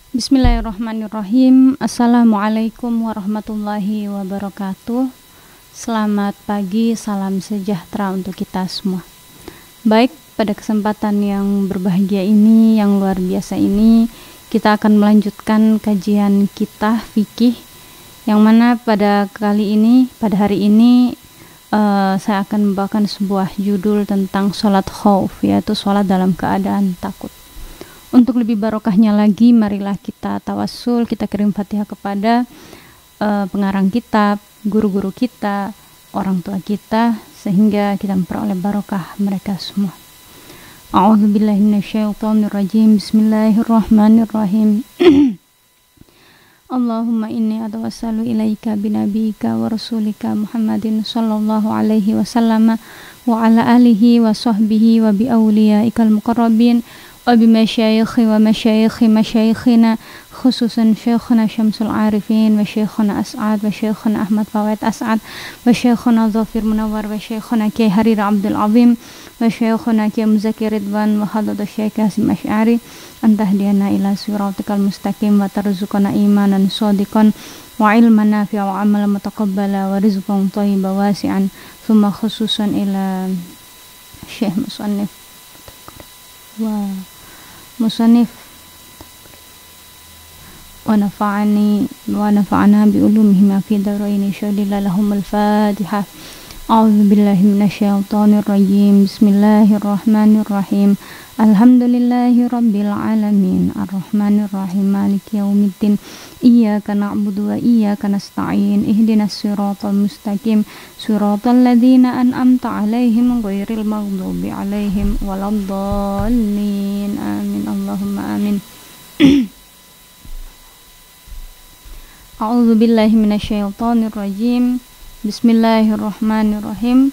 Bismillahirrahmanirrahim. Assalamualaikum warahmatullahi wabarakatuh. Selamat pagi, salam sejahtera untuk kita semua. Baik, pada kesempatan yang berbahagia ini, yang luar biasa ini, kita akan melanjutkan kajian kita fikih, yang mana pada hari ini saya akan membawakan sebuah judul tentang sholat khauf, yaitu sholat dalam keadaan takut. Untuk lebih barokahnya lagi, marilah kita tawassul, kita kirim Fatihah kepada pengarang kitab, guru-guru kita, orang tua kita, sehingga kita memperoleh barokah mereka semua. A'udzubillahi minasyaitonirrajim. Bismillahirrahmanirrahim. Allahumma inni atawassalu ilaika binabiyika wa rasulika Muhammadin sallallahu alaihi wasallam wa ala alihi wa sahbihi wa bi awliyaikal muqarrabin wa bi masyayikhi wa masyayikhi masyayikhina khususan syekhuna Syamsul Arifin wa syekhuna As'ad wa syekhuna Ahmad Fawait As'ad wa syekhuna Zafir Munawwar wa syekhuna Kiai Harir Abdul Azim wa syekhuna Kiai Muzakir Ridwan wa hadratus Syekh Hasim Asy'ari antahdiyana ila siratikal mustaqim wa tarzuqana imanan shadiqan wa ilman nafi'a wa amalan mutaqabbala wa rizqan thayyiban wasi'an thumma khususan ila Syekh Musannif wa nafa'ana bi ulumihim fi daraini syadilla lahumul Fatihah. A'udzu billahi minasyaitonir rajim. Bismillahirrahmanirrahim. Alhamdulillahi rabbil alamin. Arrahmanir rahim. Maliki yaumiddin. Iyyaka na'budu wa iyyaka nasta'in. Ihdinas siratal mustaqim. Siratal ladzina an'amta 'alaihim ghairil maghdubi 'alaihim waladdallin. Amin. Allahumma amin. A'udzu billahi minasyaitonir rajim. Bismillahirrahmanirrahim.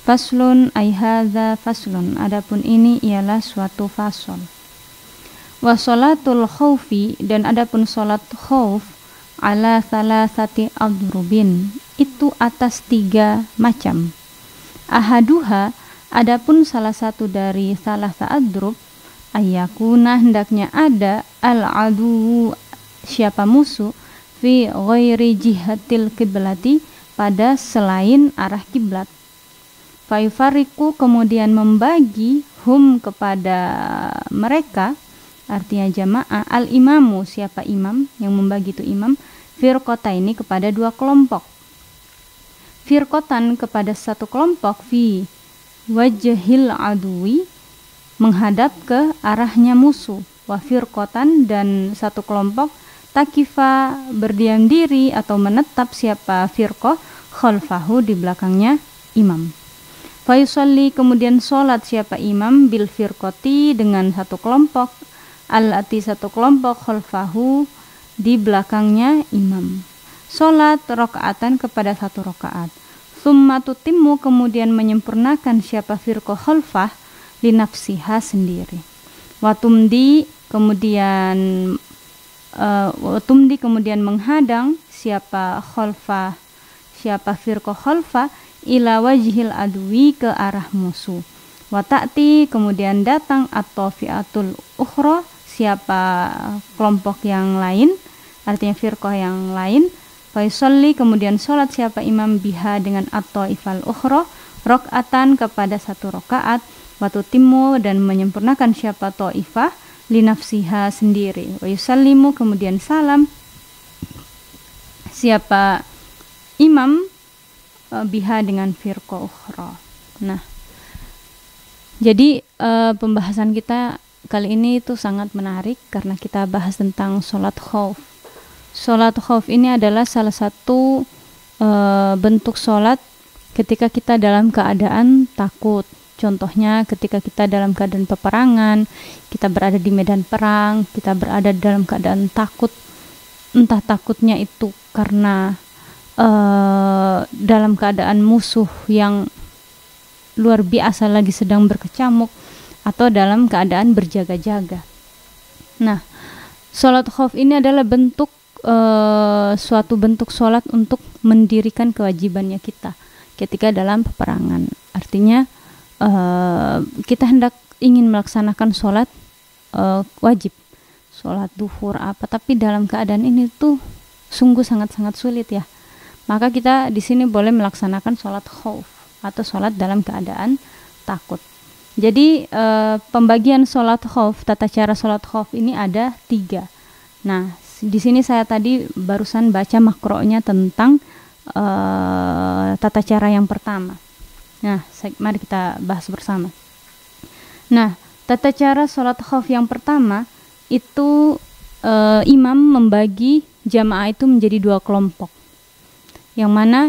Faslun ay hadza faslun. Adapun ini ialah suatu fasal. Wa sholatul khaufi, dan adapun sholat khauf, ala thalathati adrubin, itu atas 3 macam. Ahaduha, adapun salah satu dari salah adrub, ayyakuna, hendaknya ada, al-adu, siapa musuh, fi ghairi jihatil kiblati, pada selain arah kiblat. Fayufariku, kemudian membagi, hum, kepada mereka, artinya jamaah, al-imamu, siapa imam, yang membagi itu imam, firqota ini kepada 2 kelompok. Firqotan kepada 1 kelompok, fi wajhil adui, menghadap ke arahnya musuh, wa firqotan, dan 1 kelompok, takifa, berdiam diri atau menetap, siapa firqoh, khalfahu, di belakangnya imam. Fayusalli, kemudian sholat siapa imam, bil firqoti, dengan 1 kelompok, al-ati 1 kelompok, khalfahu, di belakangnya imam. Sholat rakaatan kepada 1 rakaat. Tsumma tutimmu, kemudian menyempurnakan siapa firqoh khalfah, li nafsiha, sendiri. Watumdi, kemudian menghadang siapa khalfah, siapa firqoh khalfah, ila wajhil adwi, ke arah musuh. Wa ta'ti, kemudian datang at-tafi'atul ukhra, siapa kelompok yang lain, artinya firqah yang lain. Fa yusalli, kemudian sholat siapa imam, biha, dengan at-taifal ukhra, rakaatan kepada 1 rakaat. Wa tutimmu, dan menyempurnakan siapa taifah, li nafsiha, sendiri. Wa yusallimu, kemudian salam siapa imam, biha, dengan firqah ukhra. Nah, jadi pembahasan kita kali ini itu sangat menarik karena kita bahas tentang sholat khauf. Sholat khauf ini adalah salah satu bentuk sholat ketika kita dalam keadaan takut. Contohnya ketika kita dalam keadaan peperangan, kita berada di medan perang, kita berada dalam keadaan takut. Entah takutnya itu karena dalam keadaan musuh yang luar biasa lagi sedang berkecamuk, atau dalam keadaan berjaga-jaga. Nah, sholat khauf ini adalah suatu bentuk sholat untuk mendirikan kewajibannya kita ketika dalam peperangan. Artinya kita hendak ingin melaksanakan sholat wajib, sholat duhur apa, tapi dalam keadaan ini tuh sungguh sangat-sangat sulit ya. Maka kita di sini boleh melaksanakan sholat khauf atau sholat dalam keadaan takut. Jadi pembagian sholat khauf, tata cara sholat khauf ini ada 3. Nah, di sini saya tadi barusan baca makronya tentang tata cara yang pertama. Nah, mari kita bahas bersama. Nah, tata cara sholat khauf yang pertama itu imam membagi jamaah itu menjadi 2 kelompok. Yang mana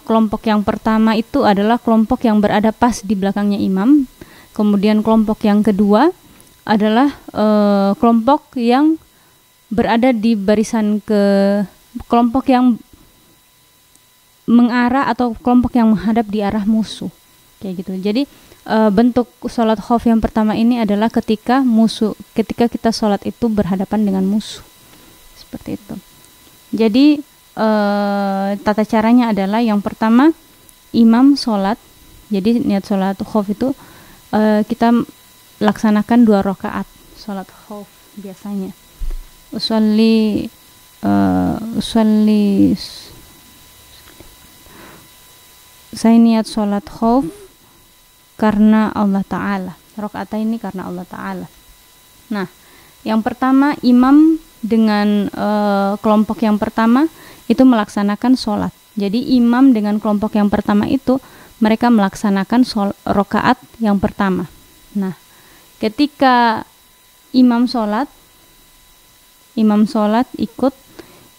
kelompok yang pertama itu adalah kelompok yang berada pas di belakangnya imam. Kemudian kelompok yang kedua adalah kelompok yang berada di barisan kelompok yang mengarah atau kelompok yang menghadap di arah musuh, kayak gitu. Jadi bentuk sholat khauf yang pertama ini adalah ketika kita sholat itu berhadapan dengan musuh, seperti itu. Jadi tata caranya adalah yang pertama imam sholat. Jadi niat sholat khauf itu kita laksanakan 2 rakaat sholat khauf biasanya. Usolli saya niat sholat khauf karena Allah Ta'ala. Rakaat ini karena Allah Ta'ala. Nah, yang pertama imam dengan kelompok yang pertama itu melaksanakan sholat. Jadi imam dengan kelompok yang pertama itu mereka melaksanakan rakaat yang pertama. Nah, ketika imam sholat ikut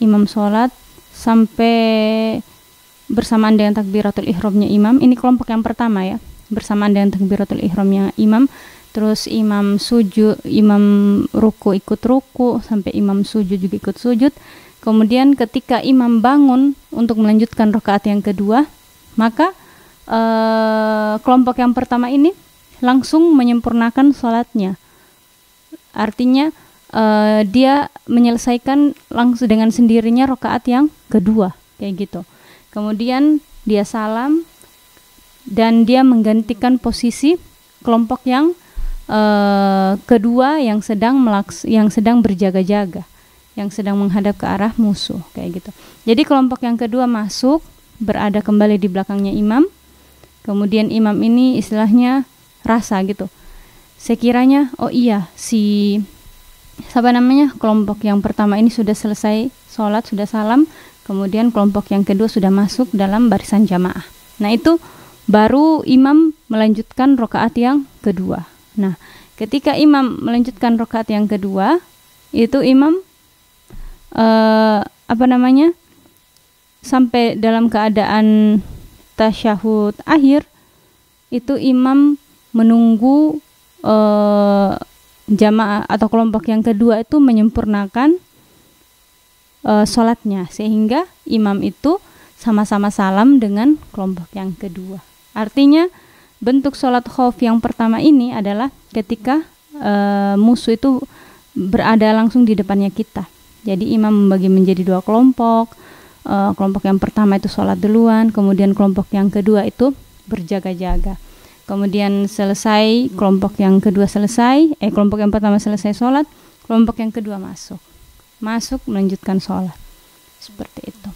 imam sholat sampai bersamaan dengan takbiratul ihramnya imam. Ini kelompok yang pertama ya, bersamaan dengan takbiratul ihramnya imam. Terus imam sujud, imam ruku ikut ruku, sampai imam sujud juga ikut sujud. Kemudian ketika imam bangun untuk melanjutkan rakaat yang kedua, maka kelompok yang pertama ini langsung menyempurnakan sholatnya. Artinya dia menyelesaikan langsung dengan sendirinya rakaat yang kedua, kayak gitu. Kemudian dia salam dan dia menggantikan posisi kelompok yang kedua yang sedang berjaga-jaga, yang sedang menghadap ke arah musuh, kayak gitu. Jadi kelompok yang kedua masuk, berada kembali di belakangnya imam. Kemudian imam ini istilahnya rasa gitu. Sekiranya kelompok yang pertama ini sudah selesai sholat, sudah salam, kemudian kelompok yang kedua sudah masuk dalam barisan jamaah. Nah, itu baru imam melanjutkan rakaat yang kedua. Nah, ketika imam melanjutkan rakaat yang kedua, itu imam sampai dalam keadaan tasyahud akhir, itu imam menunggu jamaah atau kelompok yang kedua itu menyempurnakan sholatnya, sehingga imam itu sama-sama salam dengan kelompok yang kedua. Artinya bentuk sholat khauf yang pertama ini adalah ketika musuh itu berada langsung di depannya kita. Jadi imam membagi menjadi 2 kelompok. Kelompok yang pertama itu sholat duluan, kemudian kelompok yang kedua itu berjaga-jaga. Kemudian selesai, kelompok yang pertama selesai sholat, kelompok yang kedua masuk melanjutkan sholat, seperti itu.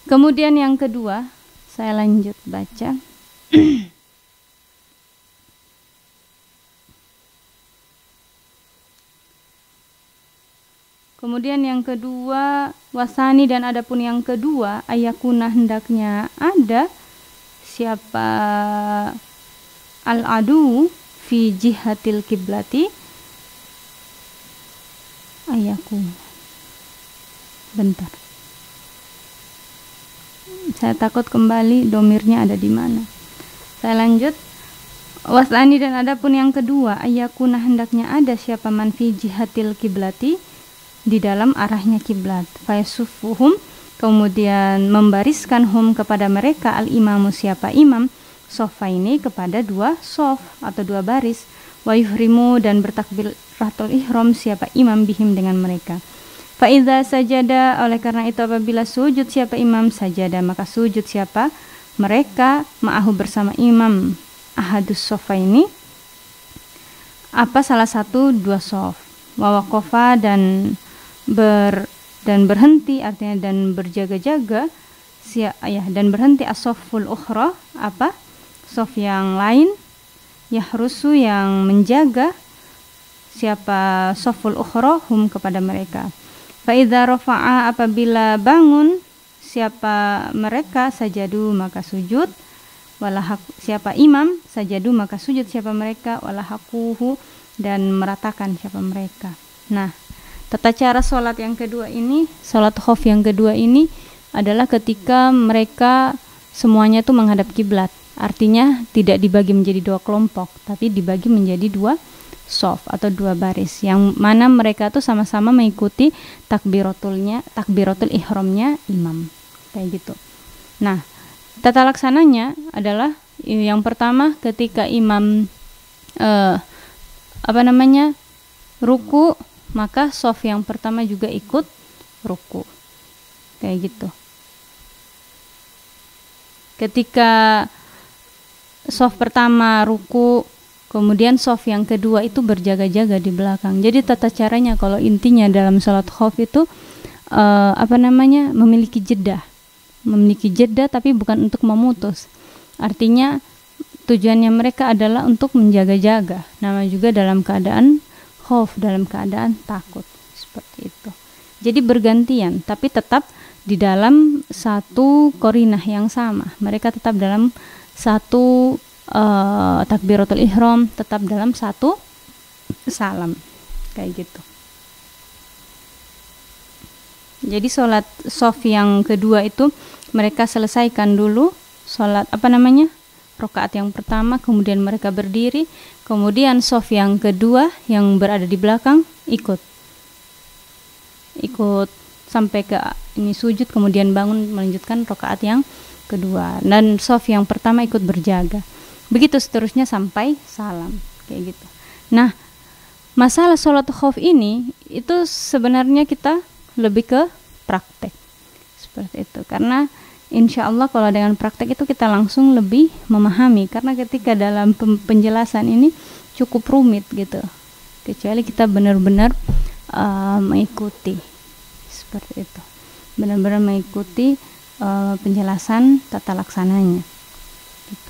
Kemudian yang kedua, saya lanjut baca. Kemudian yang kedua, wasani, dan adapun yang kedua, ayakuna hendaknya ada siapa al-adu fi jihatil kiblati, bentar, saya takut kembali domirnya ada di mana. Saya lanjut. Wasani, dan adapun yang kedua, ayakuna hendaknya ada siapa man fi jihatil kiblati, di dalam arahnya kiblat. Fayasufuhum, kemudian membariskan hum kepada mereka, al-imamu siapa imam, sofaini kepada 2 sof atau 2 baris. Wa yuhrimu, dan bertakbiratul ihram siapa imam bihim dengan mereka. Fa idza sajada, oleh karena itu apabila sujud siapa imam, sajada maka sujud siapa mereka, ma'ahu bersama imam, ahadus sofaini, apa salah satu dua sof. Wa waqafa dan berhenti, artinya dan berjaga-jaga, dan berhenti as-sofful ukhra, apa sof yang lain, yahrusu yang menjaga, siapa sofful ukhra hum kepada mereka. Fa idza rafa'a apabila bangun siapa mereka sajadu maka sujud, siapa imam sajadu maka sujud siapa mereka, walahaquhu dan meratakan siapa mereka. Nah, tata cara sholat yang kedua ini, sholat khauf yang kedua ini adalah ketika mereka semuanya tuh menghadap kiblat. Artinya tidak dibagi menjadi dua kelompok, tapi dibagi menjadi dua shaf atau dua baris, yang mana mereka tuh sama-sama mengikuti takbiratul ihramnya imam, kayak gitu. Nah, tata laksananya adalah yang pertama ketika imam ruku, maka shaf yang pertama juga ikut ruku, kayak gitu. Ketika shaf pertama ruku, kemudian shaf yang kedua itu berjaga-jaga di belakang. Jadi tata caranya kalau intinya dalam sholat khauf itu memiliki jeda tapi bukan untuk memutus. Artinya tujuannya mereka adalah untuk menjaga-jaga. Nama juga dalam keadaan khauf, dalam keadaan takut, seperti itu. Jadi bergantian, tapi tetap di dalam satu qarinah yang sama. Mereka tetap dalam satu takbiratul ihram, tetap dalam satu salam, kayak gitu. Jadi sholat shaf yang kedua itu mereka selesaikan dulu sholat rakaat yang pertama, kemudian mereka berdiri, kemudian shaf yang kedua yang berada di belakang ikut sampai ke ini sujud, kemudian bangun melanjutkan rakaat yang kedua, dan shaf yang pertama ikut berjaga. Begitu seterusnya sampai salam, kayak gitu. Nah, masalah sholat khauf ini itu sebenarnya kita lebih ke praktek seperti itu, karena insya Allah kalau dengan praktek itu kita langsung lebih memahami, karena ketika dalam penjelasan ini cukup rumit gitu, kecuali kita benar-benar mengikuti seperti itu, benar-benar mengikuti penjelasan tata laksananya gitu.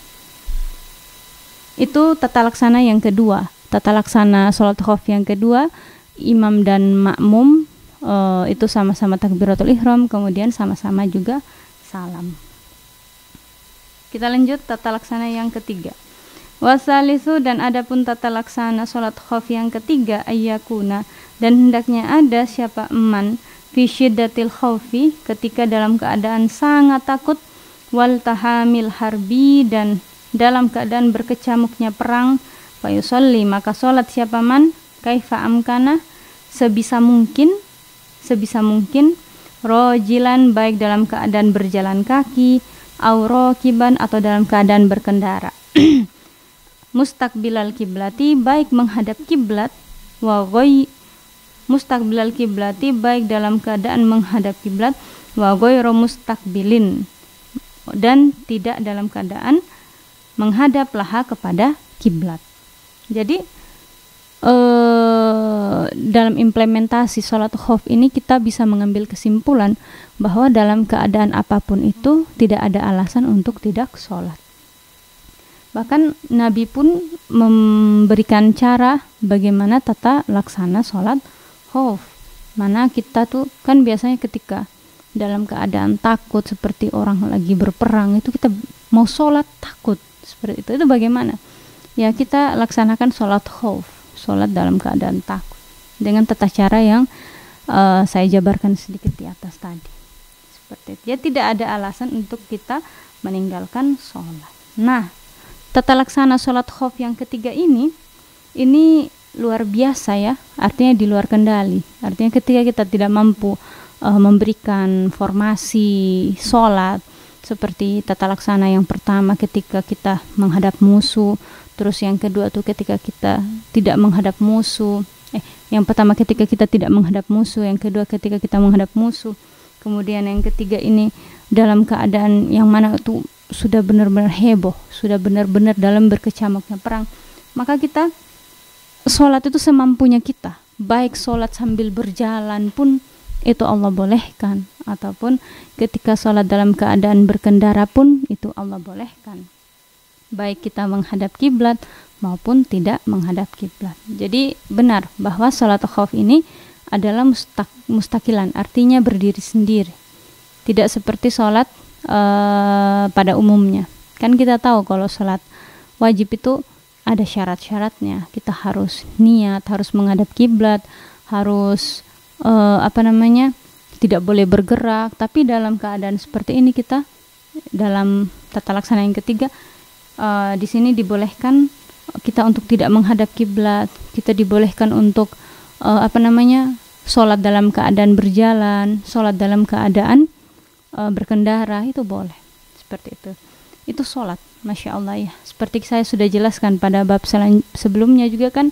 Itu tata laksana yang kedua, tata laksana sholat khauf yang kedua. Imam dan makmum itu sama-sama takbiratul ihram, kemudian sama-sama juga salam. Kita lanjut tata laksana yang ketiga. Wasalisu, dan adapun tata laksana sholat khauf yang ketiga, ayyakuna, dan hendaknya ada siapa eman fi syiddatil khaufi, ketika dalam keadaan sangat takut, wal tahamil harbi, dan dalam keadaan berkecamuknya perang, fa yusalli, maka sholat siapa man kaifa amkana, sebisa mungkin rojilan, baik dalam keadaan berjalan kaki, au rakiban, atau dalam keadaan berkendara, mustaqbilal kiblati, baik menghadap kiblat, mustaqbilal kiblati, baik dalam keadaan menghadap kiblat, wa ghairu mustaqbilin, dan tidak dalam keadaan menghadap laha kepada kiblat. Jadi dalam implementasi sholat khauf ini kita bisa mengambil kesimpulan bahwa dalam keadaan apapun itu tidak ada alasan untuk tidak sholat. Bahkan Nabi pun memberikan cara bagaimana tata laksana sholat khauf. Mana kita tuh kan biasanya ketika dalam keadaan takut seperti orang lagi berperang itu kita mau sholat takut seperti itu bagaimana? Ya kita laksanakan sholat khauf, sholat dalam keadaan takut dengan tata cara yang saya jabarkan sedikit di atas tadi. Seperti itu. Ya tidak ada alasan untuk kita meninggalkan sholat. Nah, tata laksana sholat khauf yang ketiga ini luar biasa ya, artinya di luar kendali. Artinya ketika kita tidak mampu memberikan formasi sholat seperti tata laksana yang pertama ketika kita menghadap musuh, terus yang kedua tuh ketika kita tidak menghadap musuh, yang pertama ketika kita tidak menghadap musuh, yang kedua ketika kita menghadap musuh, kemudian yang ketiga ini dalam keadaan yang mana itu sudah benar-benar heboh, sudah benar-benar dalam berkecamuknya perang, maka kita sholat itu semampunya kita, baik sholat sambil berjalan pun itu Allah bolehkan, ataupun ketika sholat dalam keadaan berkendara pun itu Allah bolehkan, baik kita menghadap kiblat maupun tidak menghadap kiblat. Jadi benar bahwa sholat khauf ini adalah mustaqilan, artinya berdiri sendiri, tidak seperti sholat pada umumnya. Kan kita tahu kalau sholat wajib itu ada syarat-syaratnya. Kita harus niat, harus menghadap kiblat, harus tidak boleh bergerak. Tapi dalam keadaan seperti ini kita dalam tata laksana yang ketiga, di sini dibolehkan kita untuk tidak menghadap kiblat. Kita dibolehkan untuk sholat dalam keadaan berjalan, sholat dalam keadaan berkendara, itu boleh. Seperti itu. Itu sholat, Masya Allah ya. Seperti saya sudah jelaskan pada bab sebelumnya juga kan,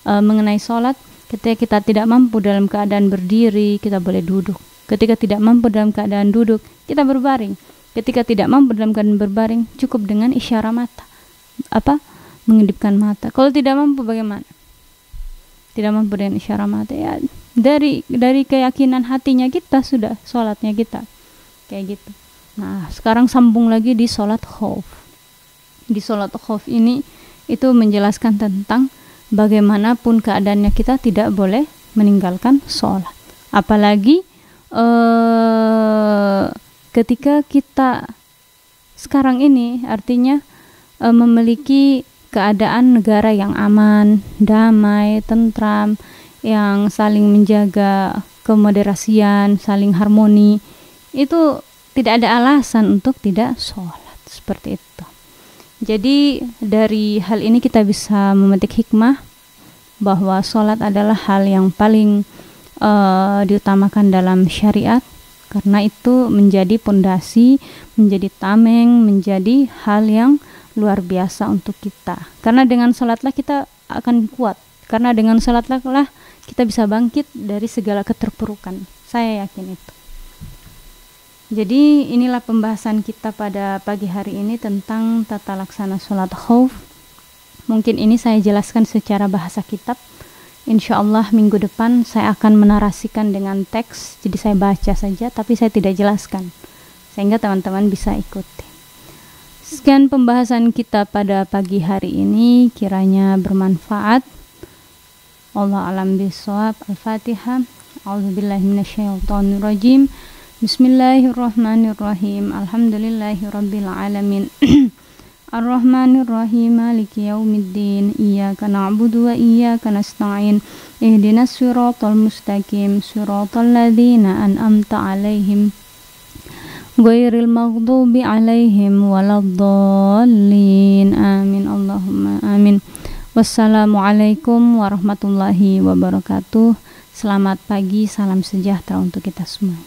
mengenai sholat, ketika kita tidak mampu dalam keadaan berdiri, kita boleh duduk. Ketika tidak mampu dalam keadaan duduk, kita berbaring. Ketika tidak mampu dalam keadaan berbaring, cukup dengan isyarat mata. Mengedipkan mata. Kalau tidak mampu bagaimana? Tidak mampu dengan isyarat mata, ya dari keyakinan hatinya kita sudah sholatnya kita. Kayak gitu. Nah, sekarang sambung lagi di sholat khauf. Di sholat khauf ini itu menjelaskan tentang bagaimanapun keadaannya kita tidak boleh meninggalkan sholat. Apalagi ketika kita sekarang ini artinya memiliki keadaan negara yang aman, damai, tentram, yang saling menjaga kemoderasian, saling harmoni, itu tidak ada alasan untuk tidak sholat, seperti itu. Jadi dari hal ini kita bisa memetik hikmah bahwa sholat adalah hal yang paling diutamakan dalam syariat, karena itu menjadi pondasi, menjadi tameng, menjadi hal yang luar biasa untuk kita. Karena dengan sholatlah kita akan kuat, karena dengan sholatlah kita bisa bangkit dari segala keterpurukan. Saya yakin itu. Jadi inilah pembahasan kita pada pagi hari ini tentang tata laksana sholat khauf. Mungkin ini saya jelaskan secara bahasa kitab. Insya Allah minggu depan saya akan menarasikan dengan teks. Jadi saya baca saja tapi saya tidak jelaskan, sehingga teman-teman bisa ikuti. Sekian pembahasan kita pada pagi hari ini, kiranya bermanfaat. Allah alam bisawab. Al-Fatihah. A'udzubillahi minasyaitonirrajim. Bismillahirrahmanirrahim. Alhamdulillahirabbil alamin. Ar-Rahmanir-Rahim. Maliki yaumiddin. Iyyaka na'budu wa iyyaka nasta'in. Ihdinas siratal mustaqim. Siratal ladzina an'amta 'alaihim ghairil maghdubi 'alaihim waladdallin. Amin. Allahumma amin. Wassalamualaikum warahmatullahi wabarakatuh. Selamat pagi, salam sejahtera untuk kita semua.